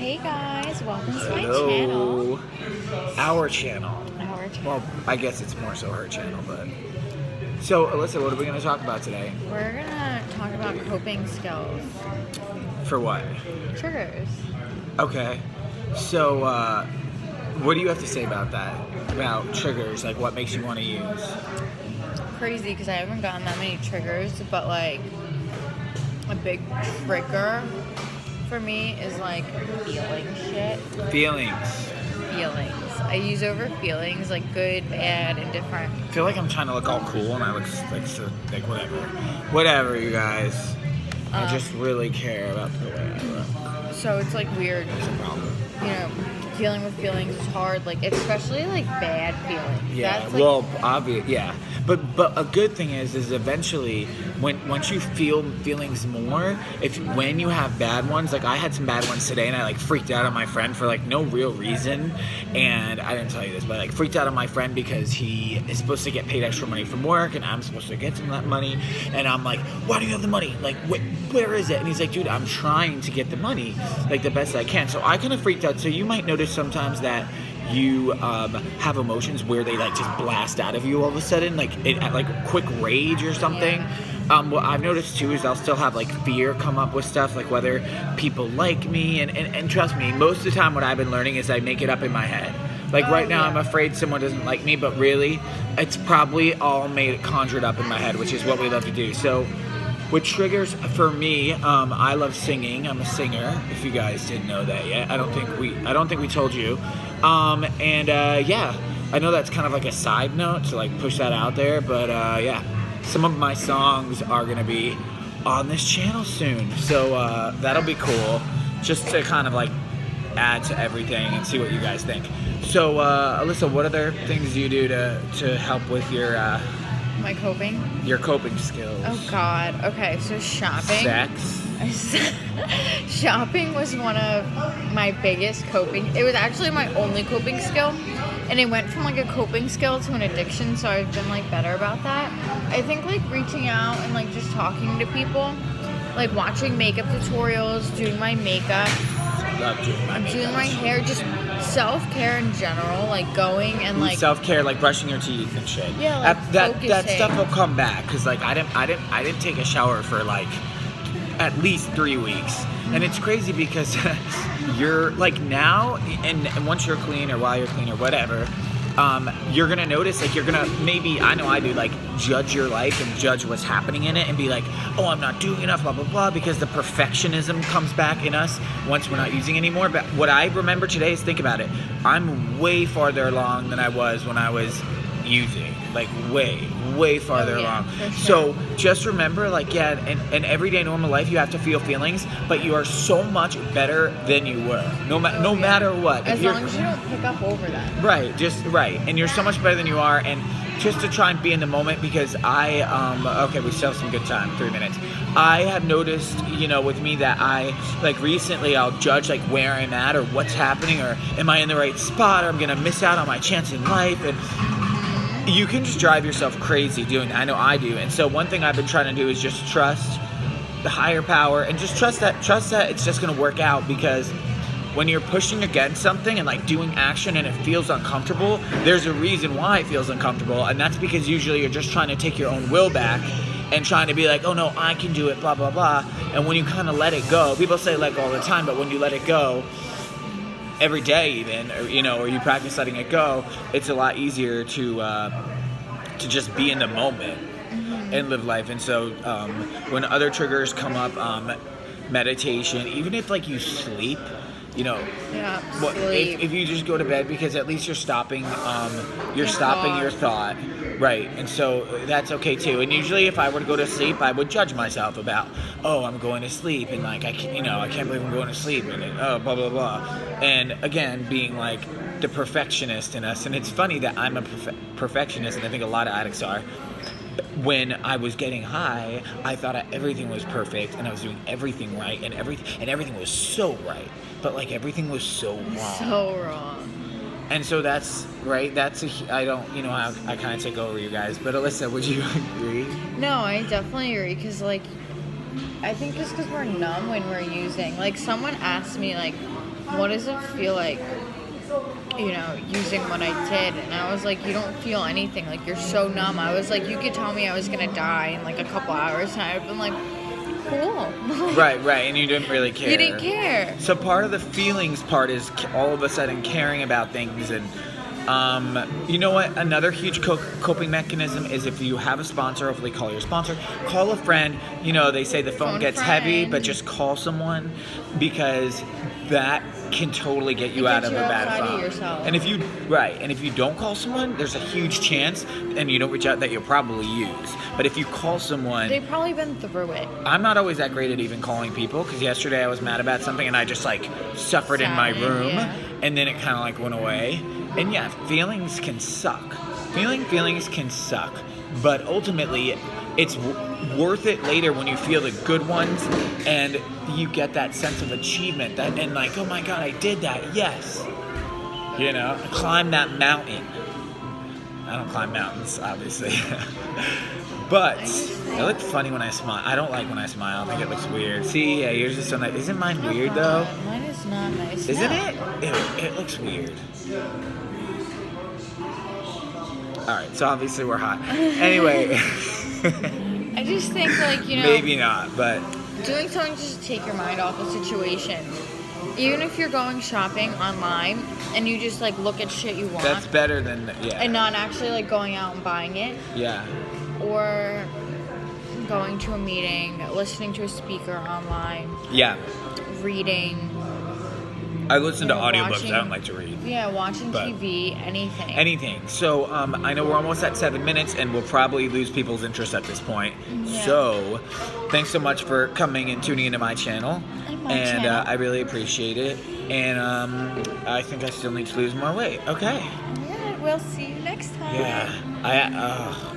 Hey guys, welcome to my Hello. channel. Our channel. Our channel. Well, I guess it's more so her channel, but. So, Alyssa, what are we going to talk about today? We're gonna talk about coping skills. For what? Triggers. Okay. So, what do you have to say about that? About triggers? Like, what makes you want to use? Crazy because I haven't gotten that many triggers, but like a big trigger for me is like feeling shit. Feelings. Feelings. I use over feelings, like good, bad, indifferent. I feel like I'm trying to look all cool and I look like whatever. Whatever, you guys. I just really care about the way I look. So it's like weird, That's a problem. you know, dealing with feelings is hard, like especially like bad feelings. Yeah, That's, like, well, obvious, yeah. But a good thing is eventually once you feel feelings more, when you have bad ones, like I had some bad ones today and I like freaked out on my friend for like no real reason, and I didn't tell you this, but like freaked out on my friend because he is supposed to get paid extra money from work and I'm supposed to get some of that money, and I'm like, why do you have the money? Like, where is it? And he's like, dude, I'm trying to get the money like the best I can. So I kind of freaked out. So you might notice sometimes that you have emotions where they like just blast out of you all of a sudden, like at like quick rage or something. Yeah. What I've noticed too is I'll still have like fear come up with stuff, like whether people like me, and trust me, most of the time what I've been learning is I make it up in my head. Like right now, yeah. I'm afraid someone doesn't like me, but really, it's probably all conjured up in my head, which is what we love to do. So with triggers for me, I love singing. I'm a singer. If you guys didn't know that yet, I don't think we told you. Yeah, I know that's kind of like a side note to like push that out there, but yeah, some of my songs are gonna be on this channel soon, so that'll be cool. Just to kind of like add to everything and see what you guys think. So, Alyssa, what other things do you do to help with my coping. your coping skills? Oh God. Okay, so shopping. Sex. Shopping was one of my biggest coping. It was actually my only coping skill, and it went from like a coping skill to an addiction. So I've been like better about that. I think like reaching out and like just talking to people, like watching makeup tutorials, doing my makeup, Love doing my makeup. doing my hair, just self-care in general, like going and like self-care, like brushing your teeth and shit. Yeah, like that focusing. stuff will come back, because like I didn't take a shower for like at least 3 weeks, and it's crazy because you're like now, and once you're clean or while you're clean or whatever, you're gonna notice, like you're gonna, maybe, I know I do, like judge your life and judge what's happening in it and be like, oh, I'm not doing enough, blah blah blah, because the perfectionism comes back in us once we're not using anymore. But what I remember today is, think about it, I'm way farther along than I was when I was using, like way farther along. For sure. So just remember, like, yeah, in everyday normal life you have to feel feelings, but you are so much better than you were, no matter what. as long as you don't pick up over that. Right, and you're so much better than you are, and just to try and be in the moment, because okay, we still have some good time, 3 minutes. I have noticed, with me, that I, like, recently I'll judge, like, where I'm at or what's happening, or am I in the right spot, or I'm gonna miss out on my chance in life, and you can just drive yourself crazy doing that. I know I do. And so one thing I've been trying to do is just trust the higher power, and just trust that it's just gonna work out, because when you're pushing against something and like doing action and it feels uncomfortable, there's a reason why it feels uncomfortable, and that's because usually you're just trying to take your own will back and trying to be like, oh no, I can do it, blah blah blah. And when you kind of let it go, people say let go all the time, but when you let it go every day, even, or you practice letting it go, it's a lot easier to just be in the moment and live life. And so when other triggers come up, meditation, even if like you sleep, Yeah. Sleep. if you just go to bed, because at least you're stopping your thought, right? And so that's okay too. And usually if I were to go to sleep, I would judge myself about, oh, I'm going to sleep, and like I can't believe I'm going to sleep, and blah blah blah. And again, being like the perfectionist in us, and it's funny that I'm a perfectionist, and I think a lot of addicts are. When I was getting high, I thought everything was perfect, and I was doing everything right, and everything was so right, but like everything was so wrong. So wrong. And so that's right. I kind of take over you guys, but Alyssa, would you agree? No, I definitely agree, because like I think just because we're numb when we're using. Like, someone asked me, like, what does it feel like, you know, using what I did? And I was like, you don't feel anything. Like, you're so numb. I was like, you could tell me I was going to die in, like, a couple hours. And I'd been like, cool. Right, and you didn't really care. You didn't care. So part of the feelings part is all of a sudden caring about things. And you know what? Another huge coping mechanism is if you have a sponsor, hopefully call your sponsor, call a friend. You know, they say the phone gets heavy, but just call someone, because that can totally get you out of a bad phone. And if you don't call someone, there's a huge chance, and you don't reach out, that you'll probably use. But if you call someone, they've probably been through it. I'm not always that great at even calling people, because yesterday I was mad about something and I just like suffered in my room, and then it kind of like went away. And yeah, feelings can suck. Feelings can suck, but ultimately it's worth it later when you feel the good ones and you get that sense of achievement, that, and like, oh my god, I did that, yes. You know, I climbed that mountain. I don't climb mountains, obviously. But it looks funny when I smile. I don't like when I smile. I think it looks weird. See, yeah, yours is so nice. Isn't mine weird though? Mine is not nice. Isn't it? It looks weird. Alright, so obviously we're hot. Anyway. I just think, like, you know, maybe not, but doing something just to take your mind off the situation. Even if you're going shopping online and you just like look at shit you want. That's better than, yeah. And not actually like going out and buying it. Yeah. Or going to a meeting, listening to a speaker online. Yeah. Reading. I listen to audiobooks. I don't like to read. Yeah, watching TV, anything. Anything. So I know we're almost at 7 minutes, and we'll probably lose people's interest at this point. Yeah. So thanks so much for coming and tuning into my channel. And I really appreciate it. And I think I still need to lose more weight. Okay. Yeah, we'll see you next time. Yeah.